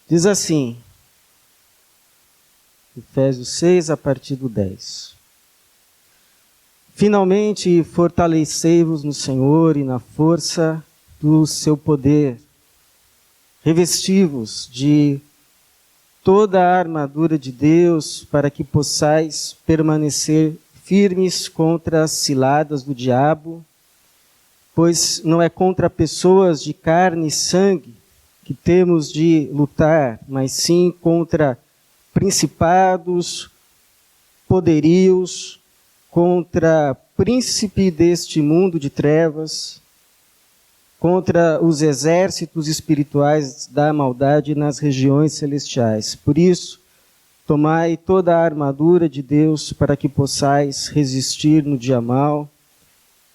Diz assim, Efésios 6, a partir do 10. Finalmente, fortalecei-vos no Senhor e na força do seu poder. Revesti-vos de toda a armadura de Deus para que possais permanecer firmes contra as ciladas do diabo, pois não é contra pessoas de carne e sangue que temos de lutar, mas sim contra principados, poderios, contra príncipe deste mundo de trevas, contra os exércitos espirituais da maldade nas regiões celestiais. Por isso, tomai toda a armadura de Deus para que possais resistir no dia mau,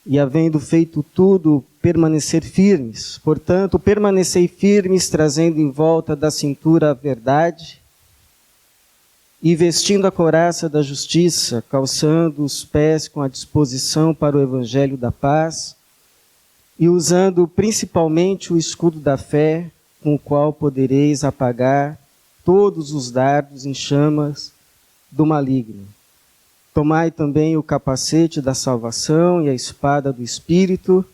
e havendo feito tudo, permanecer firmes. Portanto, permanecei firmes, trazendo em volta da cintura a verdade, e vestindo a couraça da justiça, calçando os pés com a disposição para o evangelho da paz, e usando principalmente o escudo da fé, com o qual podereis apagar todos os dardos em chamas do maligno. Tomai também o capacete da salvação e a espada do Espírito,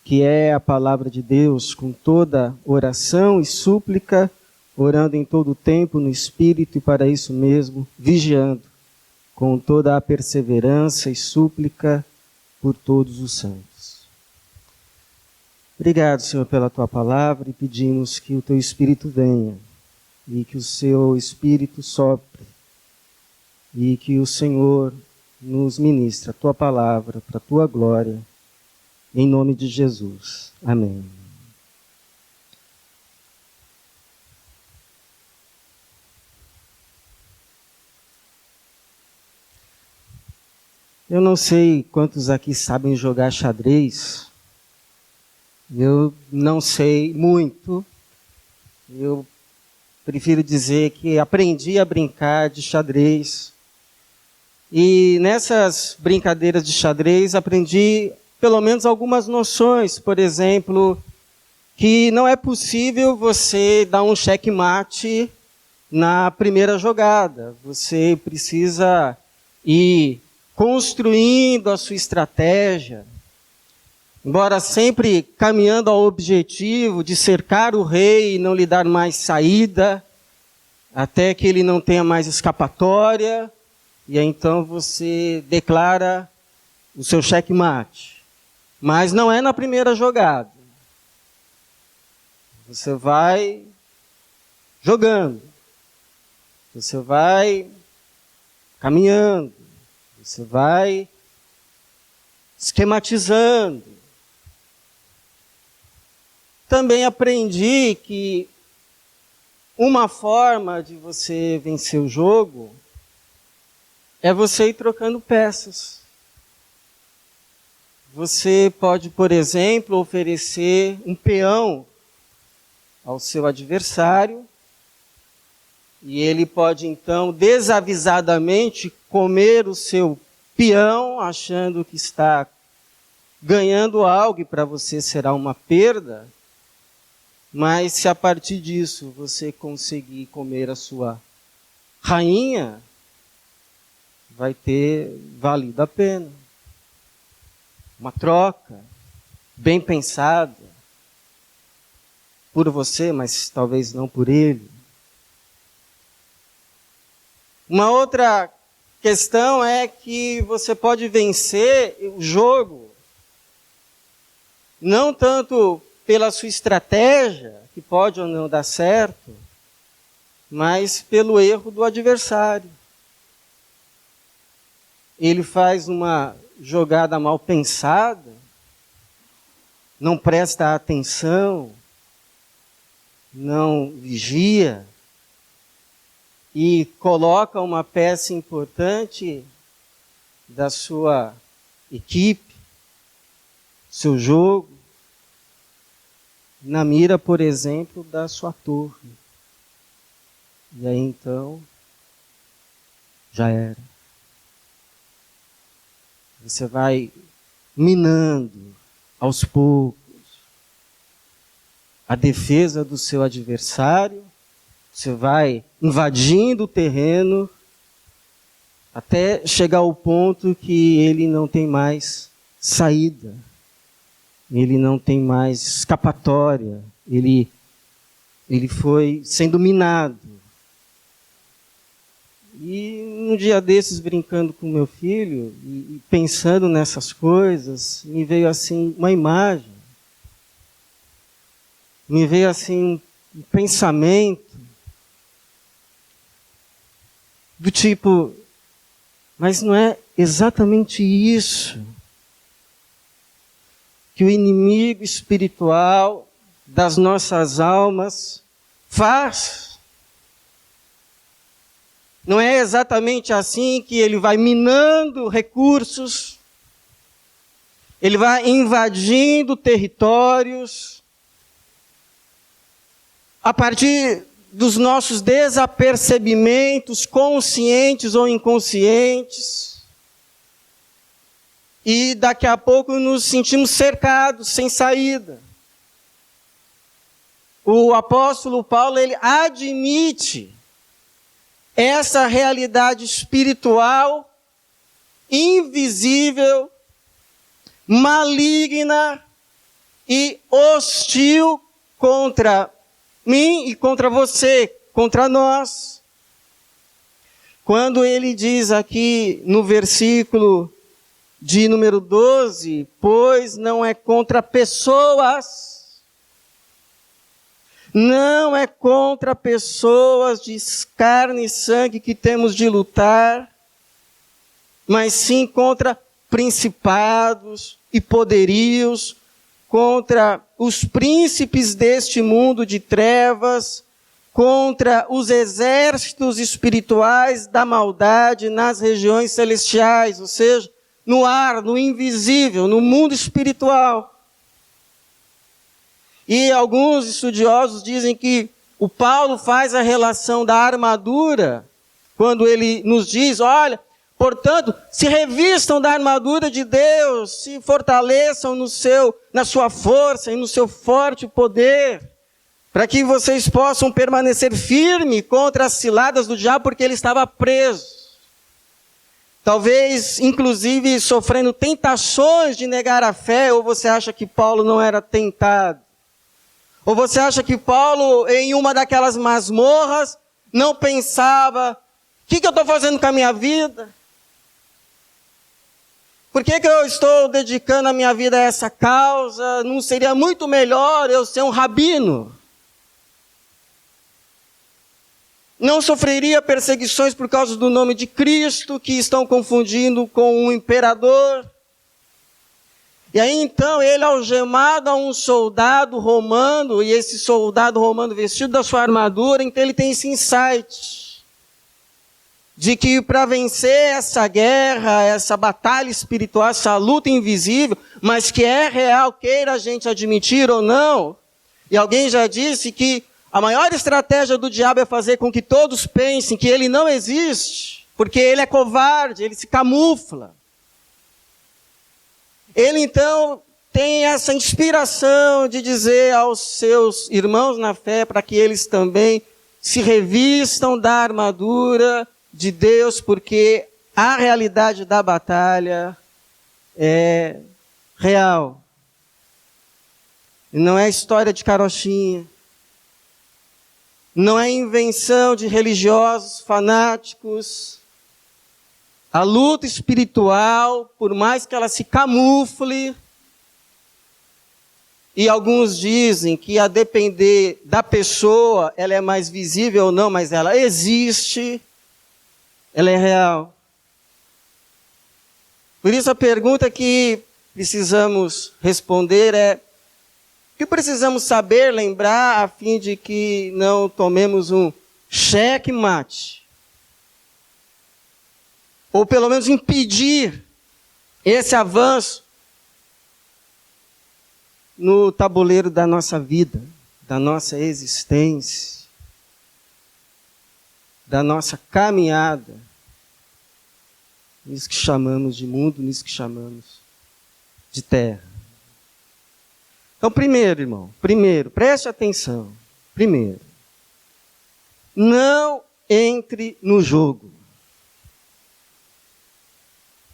que é a palavra de Deus, com toda oração e súplica, orando em todo o tempo no Espírito e para isso mesmo, vigiando, com toda a perseverança e súplica por todos os santos. Obrigado, Senhor, pela Tua palavra, e pedimos que o Teu Espírito venha e que o Seu Espírito sopre e que o Senhor nos ministre a Tua palavra para a Tua glória, em nome de Jesus. Amém. Eu não sei quantos aqui sabem jogar xadrez. Eu não sei muito. Eu prefiro dizer que aprendi a brincar de xadrez. E nessas brincadeiras de xadrez aprendi pelo menos algumas noções. Por exemplo, que não é possível você dar um checkmate na primeira jogada. Você precisa ir construindo a sua estratégia, embora sempre caminhando ao objetivo de cercar o rei e não lhe dar mais saída, até que ele não tenha mais escapatória, e aí então você declara o seu checkmate. Mas não é na primeira jogada. Você vai jogando, você vai caminhando, você vai esquematizando. Também aprendi que uma forma de você vencer o jogo é você ir trocando peças. Você pode, por exemplo, oferecer um peão ao seu adversário, e ele pode, então, desavisadamente comer o seu peão, achando que está ganhando algo e para você será uma perda. Mas se a partir disso você conseguir comer a sua rainha, vai ter valido a pena. Uma troca bem pensada por você, mas talvez não por ele. Uma outra questão é que você pode vencer o jogo não tanto pela sua estratégia, que pode ou não dar certo, mas pelo erro do adversário. Ele faz uma jogada mal pensada, não presta atenção, não vigia, e coloca uma peça importante da sua equipe, seu jogo, na mira, por exemplo, da sua torre. E aí então, já era. Você vai minando aos poucos a defesa do seu adversário, Você vai invadindo o terreno até chegar ao ponto que ele não tem mais saída. Ele não tem mais escapatória. Ele foi sendo minado. E um dia desses, brincando com meu filho, e pensando nessas coisas, me veio assim uma imagem. Me veio assim um pensamento do tipo, mas não é exatamente isso que o inimigo espiritual das nossas almas faz? Não é exatamente assim que ele vai minando recursos, ele vai invadindo territórios, a partir dos nossos desapercebimentos, conscientes ou inconscientes, e daqui a pouco nos sentimos cercados, sem saída. O apóstolo Paulo, ele admite essa realidade espiritual, invisível, maligna e hostil contra mim e contra você, contra nós. Quando ele diz aqui no versículo de número 12, pois não é contra pessoas, não é contra pessoas de carne e sangue que temos de lutar, mas sim contra principados e poderios, contra os príncipes deste mundo de trevas, contra os exércitos espirituais da maldade nas regiões celestiais, ou seja, no ar, no invisível, no mundo espiritual. E alguns estudiosos dizem que o Paulo faz a relação da armadura, quando ele nos diz, olha, portanto, se revistam da armadura de Deus, se fortaleçam na sua força e no seu forte poder, para que vocês possam permanecer firmes contra as ciladas do diabo, porque ele estava preso. Talvez, inclusive, sofrendo tentações de negar a fé, ou você acha que Paulo não era tentado? Ou você acha que Paulo, em uma daquelas masmorras, não pensava, o que eu estou fazendo com a minha vida? Por que eu estou dedicando a minha vida a essa causa? Não seria muito melhor eu ser um rabino? Não sofreria perseguições por causa do nome de Cristo, que estão confundindo com um imperador? E aí então ele, algemado a um soldado romano, e esse soldado romano vestido da sua armadura, então ele tem esse insight de que para vencer essa guerra, essa batalha espiritual, essa luta invisível, mas que é real, queira a gente admitir ou não, e alguém já disse que a maior estratégia do diabo é fazer com que todos pensem que ele não existe, porque ele é covarde, ele se camufla. Ele então tem essa inspiração de dizer aos seus irmãos na fé, para que eles também se revistam da armadura de Deus, porque a realidade da batalha é real. Não é história de carochinha. Não é invenção de religiosos fanáticos. A luta espiritual, por mais que ela se camufle, e alguns dizem que a depender da pessoa, ela é mais visível ou não, mas ela existe, ela é real. Por isso a pergunta que precisamos responder é: o que precisamos saber, lembrar, a fim de que não tomemos um checkmate? Ou pelo menos impedir esse avanço no tabuleiro da nossa vida, da nossa existência, da nossa caminhada, nisso que chamamos de mundo, nisso que chamamos de terra. Então, primeiro, irmão, preste atenção. Primeiro, Não entre no jogo.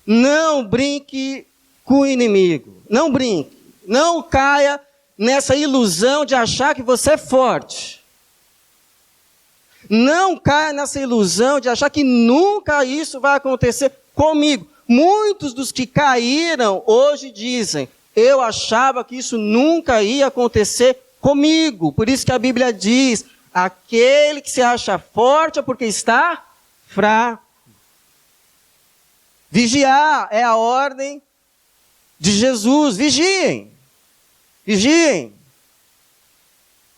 Não brinque com o inimigo. Não brinque. Não caia nessa ilusão de achar que você é forte. Não caia nessa ilusão de achar que nunca isso vai acontecer comigo. Muitos dos que caíram hoje dizem: eu achava que isso nunca ia acontecer comigo. Por isso que a Bíblia diz: aquele que se acha forte é porque está fraco. Vigiar é a ordem de Jesus. Vigiem. Vigiem.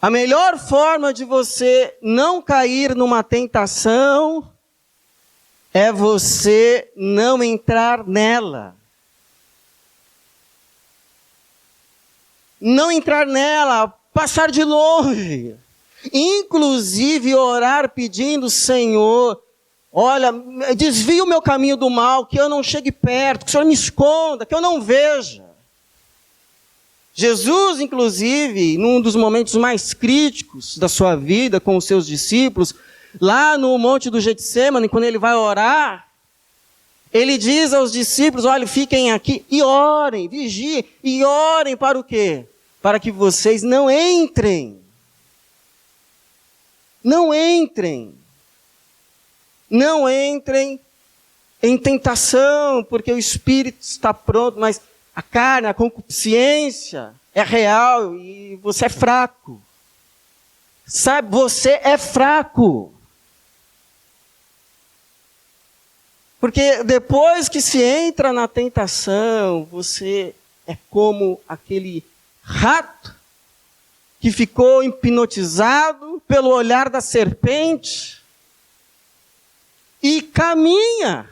A melhor forma de você não cair numa tentação é você não entrar nela. Não entrar nela, passar de longe. Inclusive orar pedindo: Senhor, olha, desvia o meu caminho do mal, que eu não chegue perto, que o Senhor me esconda, que eu não veja. Jesus, inclusive, num dos momentos mais críticos da sua vida com os seus discípulos, lá no Monte do Getsêmani, quando ele vai orar, ele diz aos discípulos: olha, fiquem aqui e orem, vigiem, e orem para o quê? Para que vocês não entrem. Não entrem. Não entrem em tentação, porque o espírito está pronto, mas a carne, a concupiscência é real e você é fraco. Sabe, você é fraco. Porque depois que se entra na tentação, você é como aquele rato que ficou hipnotizado pelo olhar da serpente e caminha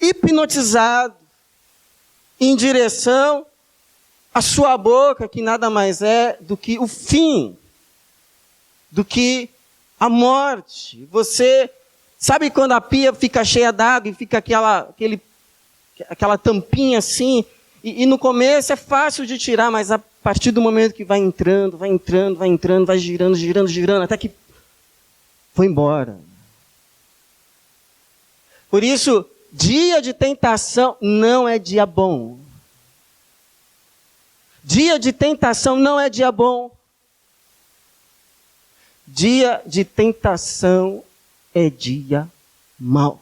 hipnotizado em direção à sua boca, que nada mais é do que o fim, do que a morte. Você sabe quando a pia fica cheia d'água e fica aquela tampinha assim, e no começo é fácil de tirar, mas a partir do momento que vai entrando, vai girando, até que foi embora. Por isso, dia de tentação não é dia bom. Dia de tentação não é dia bom. Dia de tentação é dia mau.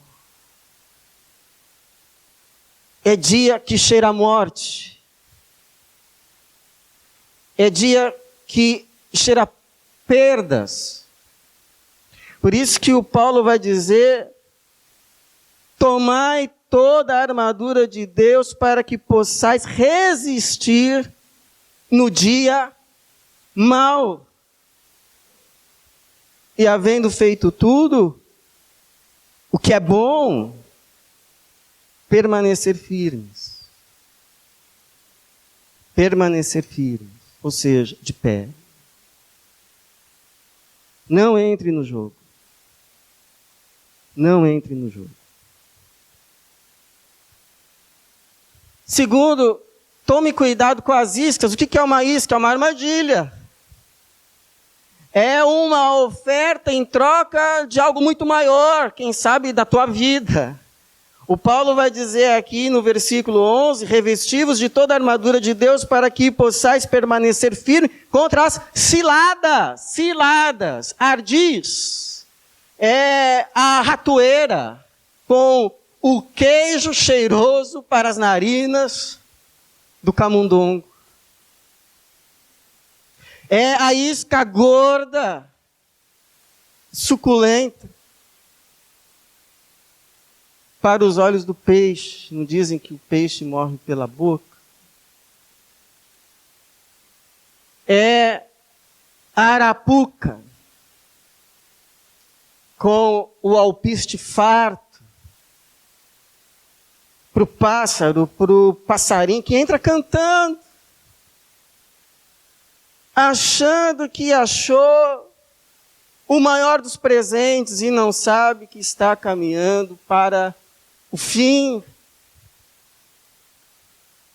É dia que cheira a morte. É dia que cheira a perdas. Por isso que o Paulo vai dizer: tomai toda a armadura de Deus para que possais resistir no dia mau. E havendo feito tudo o que é bom, permanecer firmes. Permanecer firmes, ou seja, de pé. Não entre no jogo. Não entre no jogo. Segundo, tome cuidado com as iscas. O que é uma isca? É uma armadilha. É uma oferta em troca de algo muito maior, quem sabe da tua vida. O Paulo vai dizer aqui no versículo 11, revesti-vos de toda a armadura de Deus para que possais permanecer firme contra as ciladas, ardis. É a ratoeira com o queijo cheiroso para as narinas do camundongo. É a isca gorda, suculenta, para os olhos do peixe. Não dizem que o peixe morre pela boca? É a arapuca, com o alpiste farto, para o pássaro, para o passarinho que entra cantando, achando que achou o maior dos presentes e não sabe que está caminhando para o fim.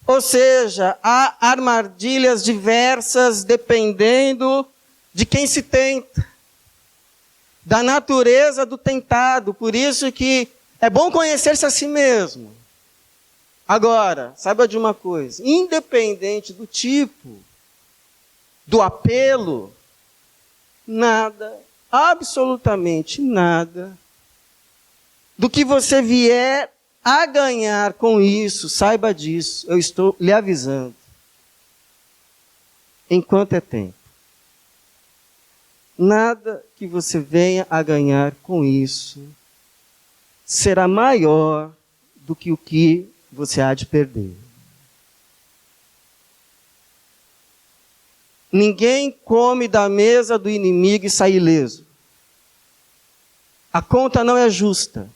Ou seja, há armadilhas diversas dependendo de quem se tenta. da natureza do tentado. Por isso que é bom conhecer-se a si mesmo. Agora, saiba de uma coisa, independente do tipo, do apelo, nada, absolutamente nada, do que você vier a ganhar com isso, saiba disso, eu estou lhe avisando. Enquanto é tempo. Nada que você venha a ganhar com isso será maior do que o que você há de perder. Ninguém come da mesa do inimigo e sai ileso. A conta não é justa.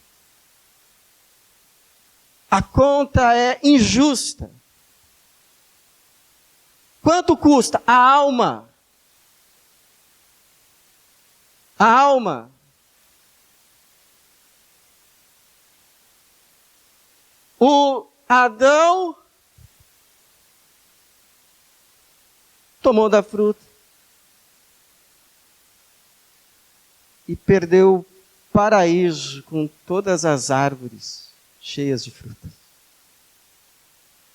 A conta é injusta. Quanto custa? A alma. A alma. O Adão tomou da fruta e perdeu o paraíso com todas as árvores cheias de frutas.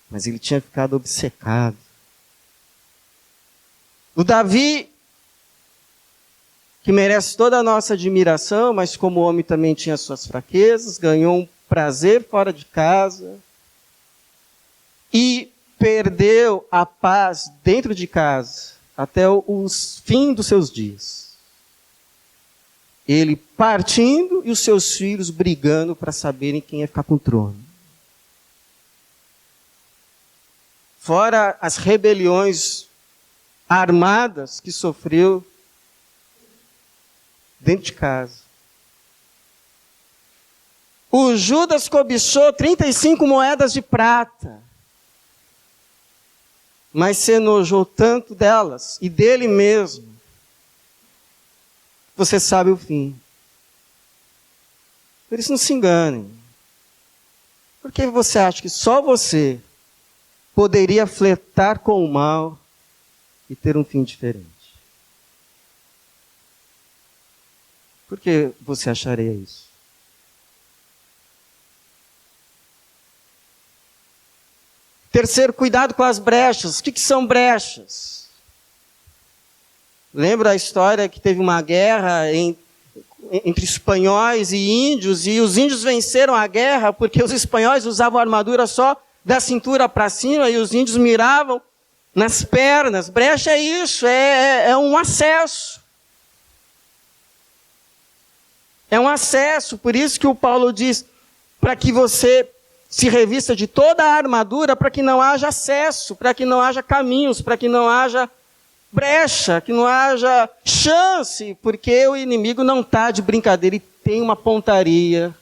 Mas ele tinha ficado obcecado. O Davi, que merece toda a nossa admiração, mas como homem também tinha suas fraquezas, ganhou um prazer fora de casa e perdeu a paz dentro de casa até o fim dos seus dias. Ele partindo e os seus filhos brigando para saberem quem ia ficar com o trono. Fora as rebeliões armadas que sofreu dentro de casa. O Judas cobiçou 35 moedas de prata, mas se enojou tanto delas e dele mesmo. Você sabe o fim. Por isso não se enganem. Por que você acha que só você poderia flertar com o mal e ter um fim diferente? Por que você acharia isso? Terceiro, cuidado com as brechas. O que são brechas? Lembra a história que teve uma guerra entre espanhóis e índios, e os índios venceram a guerra porque os espanhóis usavam armadura só da cintura para cima e os índios miravam nas pernas. Brecha é isso, é um acesso. É um acesso, por isso que o Paulo diz, para que você se revista de toda a armadura, para que não haja acesso, para que não haja caminhos, para que não haja brecha, que não haja chance, porque o inimigo não está de brincadeira e tem uma pontaria.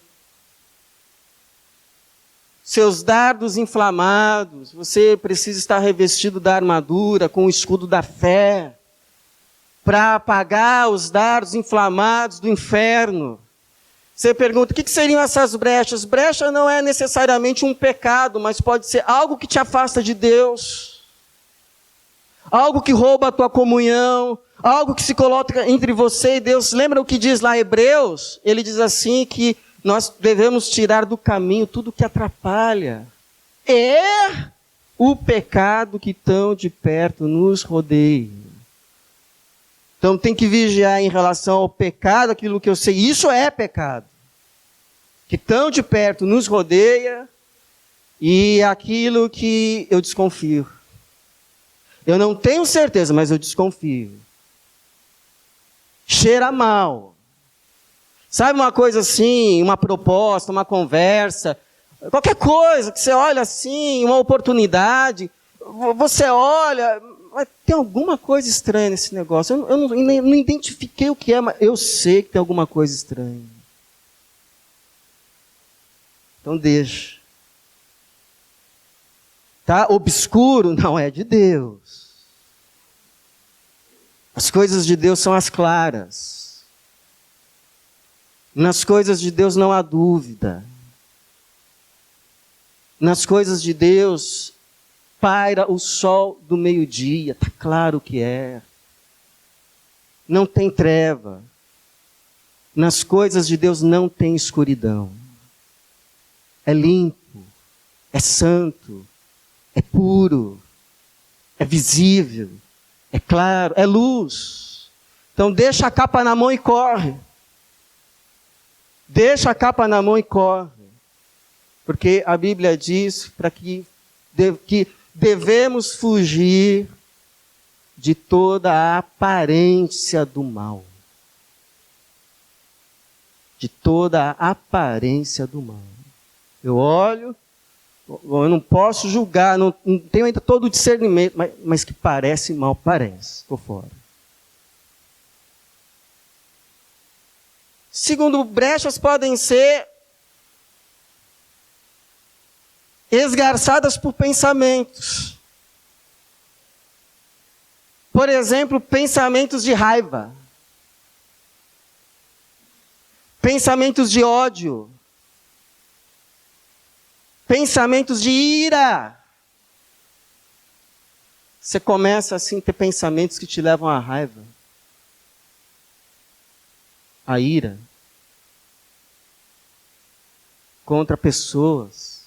Seus dardos inflamados, você precisa estar revestido da armadura, com o escudo da fé, para apagar os dardos inflamados do inferno. Você pergunta, o que seriam essas brechas? Brecha não é necessariamente um pecado, mas pode ser algo que te afasta de Deus. Algo que rouba a tua comunhão, algo que se coloca entre você e Deus. Lembra o que diz lá Hebreus? Ele diz assim que nós devemos tirar do caminho tudo que atrapalha. É o pecado que tão de perto nos rodeia. Então tem que vigiar em relação ao pecado, aquilo que eu sei, isso é pecado. Que tão de perto nos rodeia e aquilo que eu desconfio. Eu não tenho certeza, mas eu desconfio. Cheira mal. Sabe uma coisa assim, uma proposta, uma conversa, qualquer coisa que você olha assim, uma oportunidade, você olha, mas tem alguma coisa estranha nesse negócio. Eu não identifiquei o que é, mas eu sei que tem alguma coisa estranha. Então deixa. Tá obscuro? Não é de Deus. As coisas de Deus são as claras. Nas coisas de Deus não há dúvida. Nas coisas de Deus paira o sol do meio-dia, está claro o que é. Não tem treva. Nas coisas de Deus não tem escuridão. É limpo, é santo, é puro, é visível, é claro, é luz. Então deixa a capa na mão e corre. Deixa a capa na mão e corre. Porque a Bíblia diz que devemos fugir de toda a aparência do mal. De toda a aparência do mal. Eu olho, eu não posso julgar, não tenho ainda todo o discernimento, mas que parece mal, parece, estou fora. Segundo, brechas podem ser esgarçadas por pensamentos. Por exemplo, pensamentos de raiva. Pensamentos de ódio. Pensamentos de ira. Você começa assim a ter pensamentos que te levam à raiva. A ira. Contra pessoas.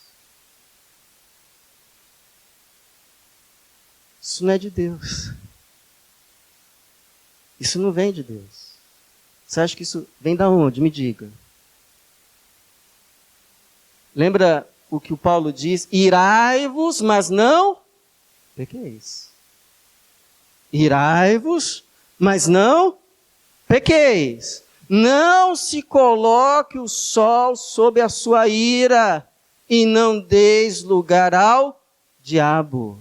Isso não é de Deus. Isso não vem de Deus. Você acha que isso vem da onde? Me diga. Lembra o que o Paulo diz? Irai-vos, mas não pequeis. Irai-vos, mas não pequeis. Não se coloque o sol sob a sua ira e não deis lugar ao diabo.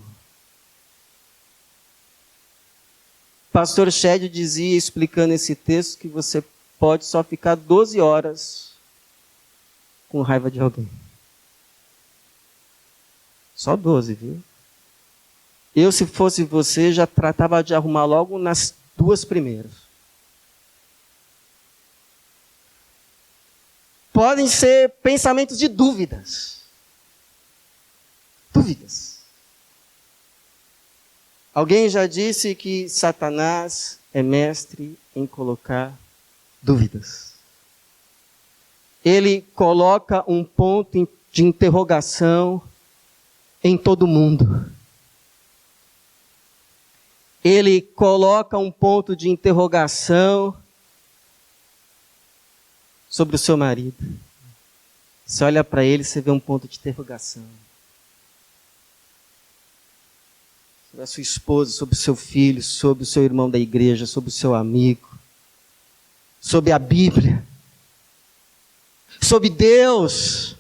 Pastor Shed dizia, explicando esse texto, que você pode só ficar 12 horas com raiva de alguém. Só 12, viu? Eu, se fosse você, já tratava de arrumar logo nas 2 primeiras. Podem ser pensamentos de dúvidas. Dúvidas. Alguém já disse que Satanás é mestre em colocar dúvidas. Ele coloca um ponto de interrogação em todo mundo. Ele coloca um ponto de interrogação sobre o seu marido. Você olha para ele e você vê um ponto de interrogação. Sobre a sua esposa, sobre o seu filho, sobre o seu irmão da igreja, sobre o seu amigo, sobre a Bíblia, sobre Deus.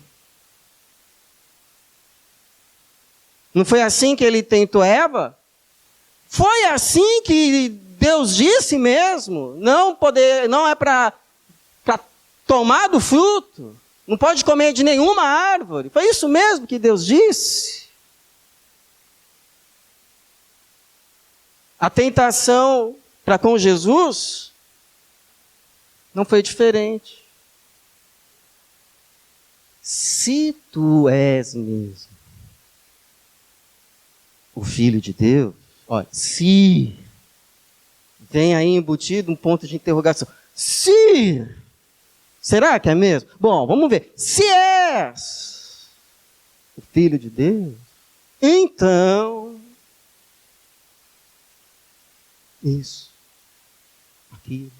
Não foi assim que ele tentou Eva? Foi assim que Deus disse mesmo? Não é para tomar do fruto, não pode comer de nenhuma árvore. Foi isso mesmo que Deus disse? A tentação para com Jesus não foi diferente. Se tu és mesmo o Filho de Deus, olha, se vem aí embutido um ponto de interrogação. Se, será que é mesmo? Bom, vamos ver. Se és o Filho de Deus, então isso, aquilo.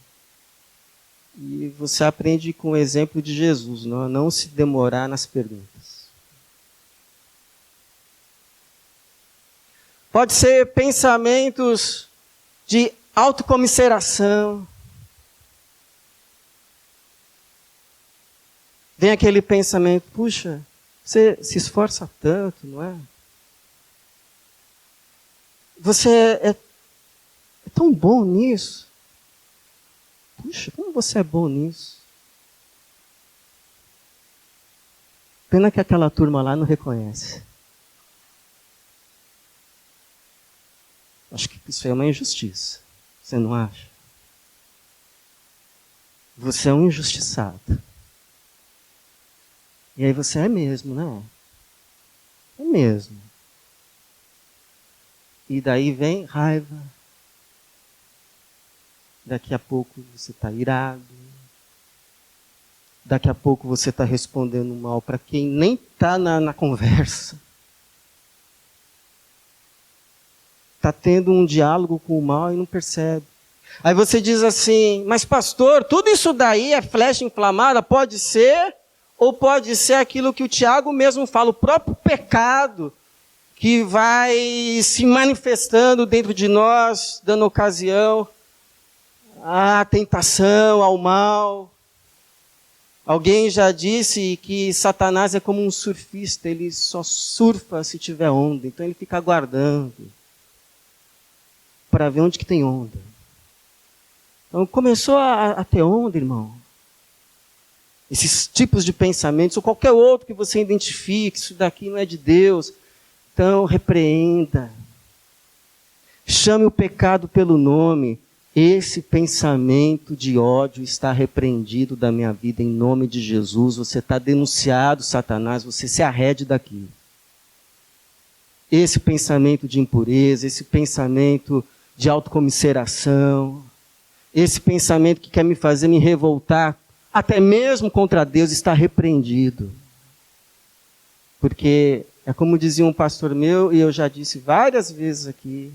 E você aprende com o exemplo de Jesus, não se demorar nas perguntas. Pode ser pensamentos de autocomiseração. Vem aquele pensamento, puxa, você se esforça tanto, não é? Você é tão bom nisso. Puxa, como você é bom nisso. Pena que aquela turma lá não reconhece. Acho que isso é uma injustiça. Você não acha? Você é um injustiçado. E aí você é mesmo, né? É mesmo. E daí vem raiva. Daqui a pouco você está irado. daqui a pouco você está respondendo mal para quem nem está na conversa. Está tendo um diálogo com o mal e não percebe. Aí você diz assim, mas pastor, tudo isso daí é flecha inflamada? Pode ser, ou pode ser aquilo que o Tiago mesmo fala, o próprio pecado, que vai se manifestando dentro de nós, dando ocasião à tentação, ao mal. Alguém já disse que Satanás é como um surfista, ele só surfa se tiver onda, então ele fica aguardando para ver onde que tem onda. Então começou a ter onda, irmão. Esses tipos de pensamentos, ou qualquer outro que você identifique, isso daqui não é de Deus, então repreenda. Chame o pecado pelo nome. Esse pensamento de ódio está repreendido da minha vida em nome de Jesus. Você está denunciado, Satanás, você se arrede daqui. Esse pensamento de impureza, esse pensamento de autocomiseração, esse pensamento que quer me fazer me revoltar, até mesmo contra Deus, está repreendido. Porque é como dizia um pastor meu, e eu já disse várias vezes aqui,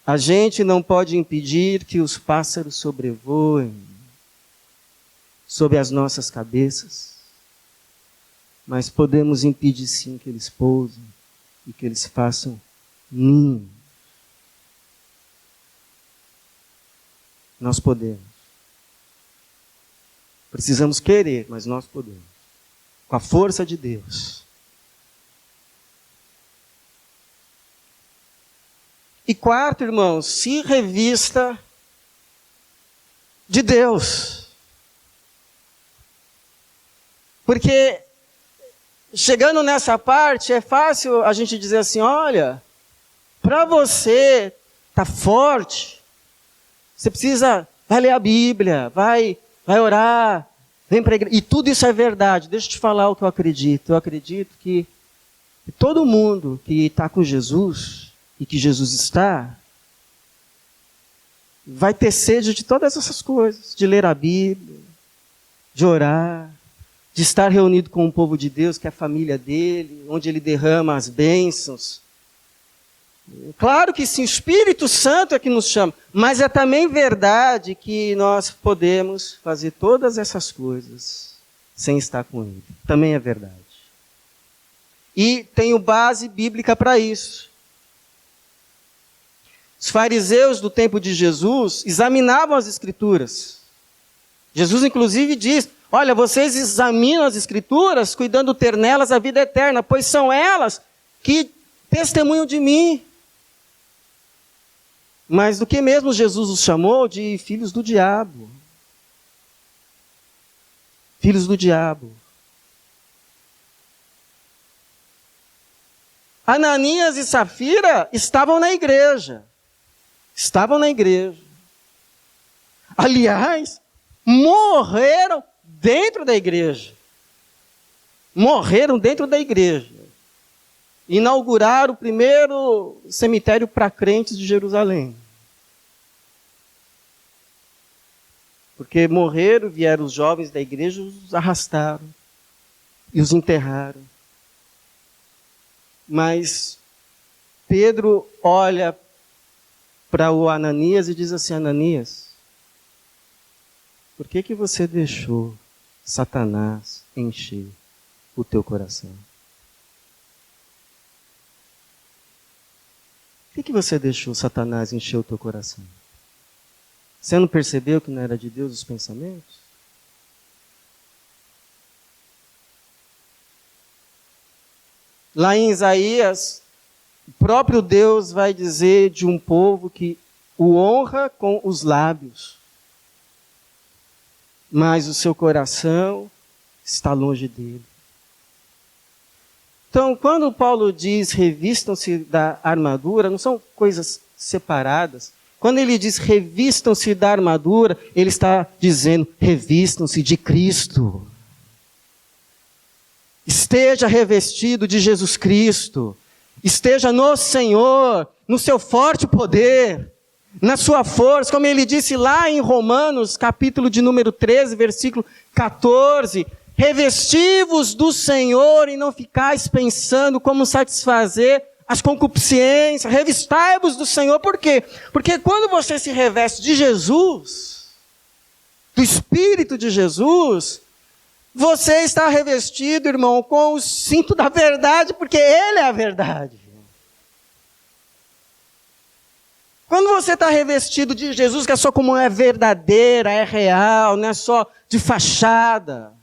a gente não pode impedir que os pássaros sobrevoem sobre as nossas cabeças, mas podemos impedir sim que eles pousem e que eles façam ninho. Nós podemos. Precisamos querer, mas nós podemos. Com a força de Deus. E quarto, irmãos, se revista de Deus. Porque chegando nessa parte, é fácil a gente dizer assim, olha, para você estar forte, você precisa, vai ler a Bíblia, vai orar, vem para a igreja. E tudo isso é verdade. Deixa eu te falar o que eu acredito. Eu acredito que todo mundo que está com Jesus, e que Jesus está, vai ter sede de todas essas coisas. De ler a Bíblia, de orar, de estar reunido com o povo de Deus, que é a família dele, onde ele derrama as bênçãos. Claro que sim, o Espírito Santo é que nos chama, mas é também verdade que nós podemos fazer todas essas coisas sem estar com Ele. Também é verdade. E tenho base bíblica para isso. Os fariseus do tempo de Jesus examinavam as Escrituras. Jesus inclusive diz, olha, vocês examinam as Escrituras, cuidando ter nelas a vida eterna, pois são elas que testemunham de mim. Mas do que mesmo Jesus os chamou de filhos do diabo. Filhos do diabo. Ananias e Safira estavam na igreja. Estavam na igreja. Aliás, morreram dentro da igreja. Morreram dentro da igreja. Inauguraram o primeiro cemitério para crentes de Jerusalém. Porque morreram, vieram os jovens da igreja, os arrastaram e os enterraram. Mas Pedro olha para o Ananias e diz assim, Ananias, por que você deixou Satanás encher o teu coração? Por que você deixou Satanás encher o teu coração? Você não percebeu que não era de Deus os pensamentos? Lá em Isaías, o próprio Deus vai dizer de um povo que o honra com os lábios, mas o seu coração está longe dele. Então, quando Paulo diz revistam-se da armadura, não são coisas separadas. Quando ele diz revistam-se da armadura, ele está dizendo revistam-se de Cristo. Esteja revestido de Jesus Cristo. Esteja no Senhor, no seu forte poder. na sua força, como ele disse lá em Romanos, capítulo de número 13, versículo 14, revesti-vos do Senhor e não ficais pensando como satisfazer as concupiscências, revistai-vos do Senhor. Por quê? Porque quando você se reveste de Jesus, do Espírito de Jesus, você está revestido, irmão, com o cinto da verdade, porque Ele é a verdade. Quando você está revestido de Jesus, que a sua comunhão é verdadeira, é real, não é só de fachada,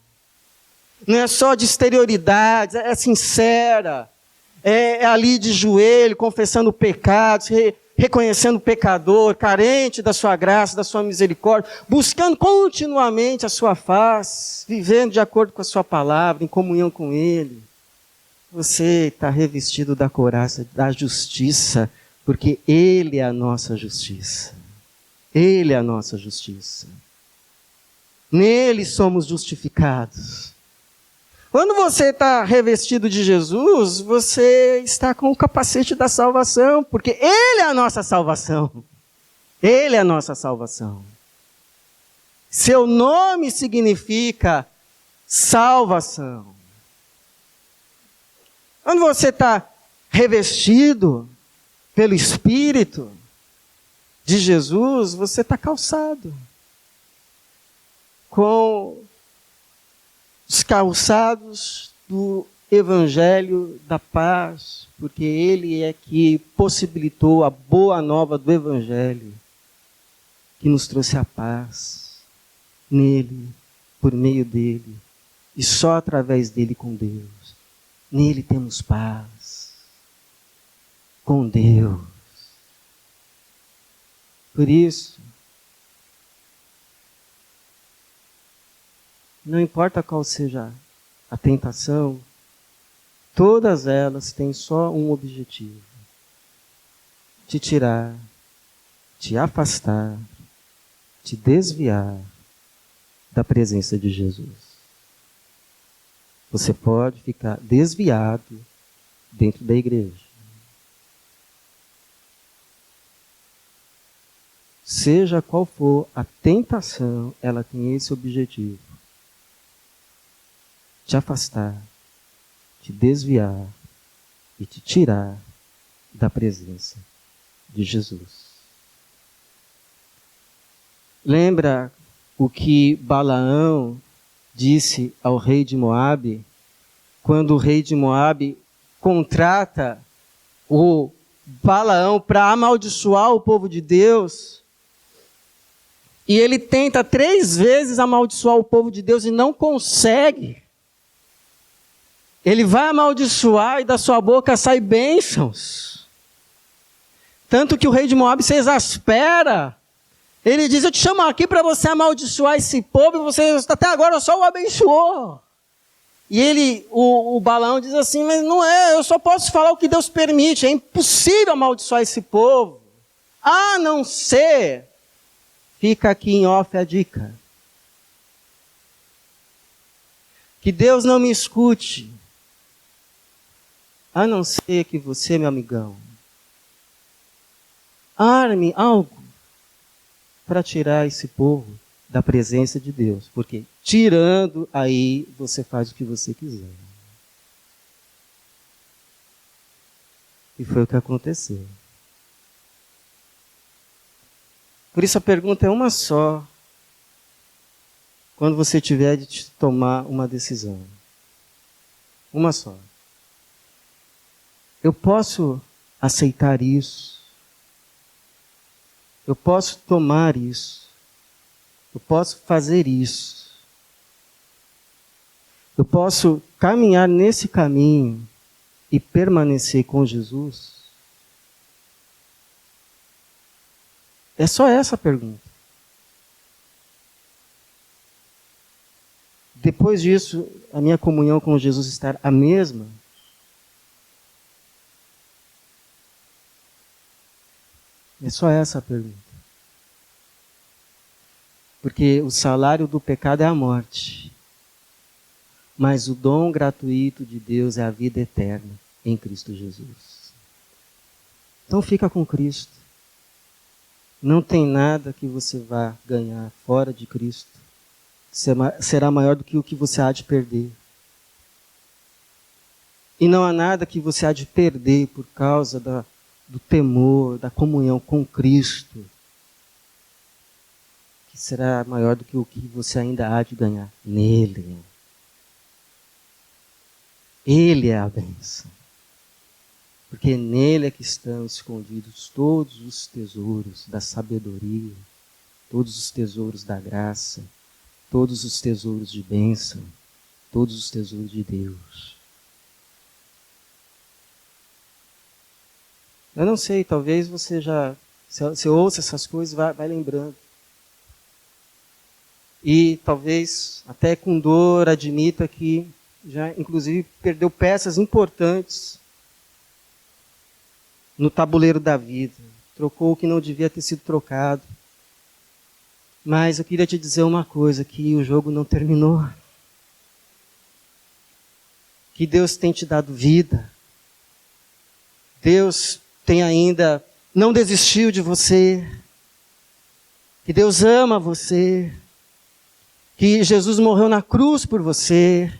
não é só de exterioridade, é sincera, é ali de joelho, confessando pecados, reconhecendo o pecador, carente da sua graça, da sua misericórdia, buscando continuamente a sua face, vivendo de acordo com a sua palavra, em comunhão com Ele. Você está revestido da couraça, da justiça, porque Ele é a nossa justiça. Ele é a nossa justiça. Nele somos justificados. Quando você está revestido de Jesus, você está com o capacete da salvação, porque Ele é a nossa salvação. Ele é a nossa salvação. Seu nome significa salvação. Quando você está revestido pelo Espírito de Jesus, você está calçado com os calçados do Evangelho da paz, porque Ele é que possibilitou a boa nova do Evangelho, que nos trouxe a paz nele, por meio dele, e só através dele com Deus. Nele temos paz com Deus. Por isso, não importa qual seja a tentação, todas elas têm só um objetivo: te tirar, te afastar, te desviar da presença de Jesus. Você pode ficar desviado dentro da igreja. Seja qual for a tentação, ela tem esse objetivo: te afastar, te desviar e te tirar da presença de Jesus. Lembra o que Balaão disse ao rei de Moabe, quando o rei de Moabe contrata o Balaão para amaldiçoar o povo de Deus? E ele tenta 3 vezes amaldiçoar o povo de Deus e não consegue. Ele vai amaldiçoar e da sua boca sai bênçãos. Tanto que o rei de Moabe se exaspera. Ele diz: eu te chamo aqui para você amaldiçoar esse povo e você até agora só o abençoou. E o Balaão diz assim: mas não é, eu só posso falar o que Deus permite, é impossível amaldiçoar esse povo. A não ser, fica aqui em off a dica, que Deus não me escute, a não ser que você, meu amigão, arme algo para tirar esse povo da presença de Deus. Porque tirando, aí você faz o que você quiser. E foi o que aconteceu. Por isso a pergunta é uma só. Quando você tiver de tomar uma decisão. Uma só. Eu posso aceitar isso? Eu posso tomar isso? Eu posso fazer isso? Eu posso caminhar nesse caminho e permanecer com Jesus? É só essa a pergunta. Depois disso, a minha comunhão com Jesus estar a mesma? É só essa a pergunta. Porque o salário do pecado é a morte. Mas o dom gratuito de Deus é a vida eterna em Cristo Jesus. Então fica com Cristo. Não tem nada que você vá ganhar fora de Cristo. Será maior do que o que você há de perder. E não há nada que você há de perder por causa do temor, da comunhão com Cristo, que será maior do que o que você ainda há de ganhar nele. Ele é a bênção. Porque nele é que estão escondidos todos os tesouros da sabedoria, todos os tesouros da graça, todos os tesouros de bênção, todos os tesouros de Deus. Eu não sei, talvez você já, se ouça essas coisas, vai lembrando. E talvez, até com dor, admita que já, inclusive, perdeu peças importantes no tabuleiro da vida. Trocou o que não devia ter sido trocado. Mas eu queria te dizer uma coisa, que o jogo não terminou. Que Deus tem te dado vida. Deus tem ainda, não desistiu de você. Que Deus ama você. Que Jesus morreu na cruz por você.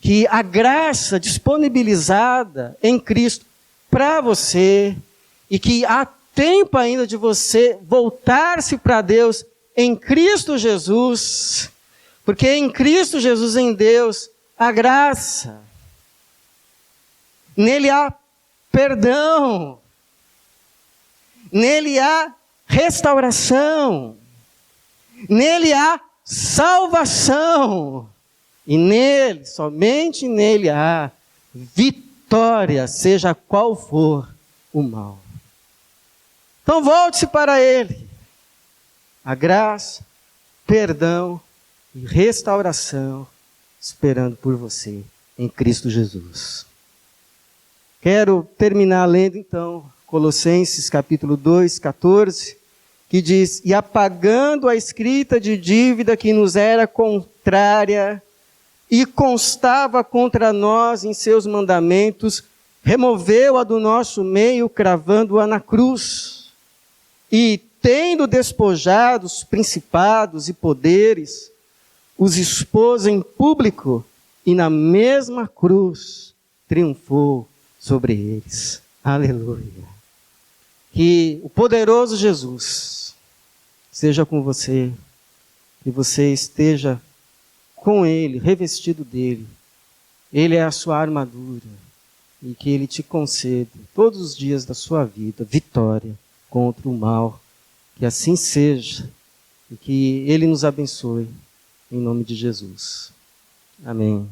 Que a graça disponibilizada em Cristo para você, e que há tempo ainda de você voltar-se para Deus em Cristo Jesus, porque em Cristo Jesus, em Deus, há graça. Nele há perdão. Nele há restauração. Nele há salvação. E nele, somente nele há vitória, seja qual for o mal. Então volte-se para ele. A graça, perdão e restauração esperando por você em Cristo Jesus. Quero terminar lendo então Colossenses capítulo 2, 14, que diz: e apagando a escrita de dívida que nos era contrária e constava contra nós em seus mandamentos, removeu-a do nosso meio, cravando-a na cruz. E, tendo despojado os principados e poderes, os expôs em público, e na mesma cruz triunfou sobre eles. Aleluia. Que o poderoso Jesus seja com você, que você esteja com Ele, revestido dEle. Ele é a sua armadura, e que Ele te conceda todos os dias da sua vida vitória contra o mal. Que assim seja, e que Ele nos abençoe, em nome de Jesus. Amém.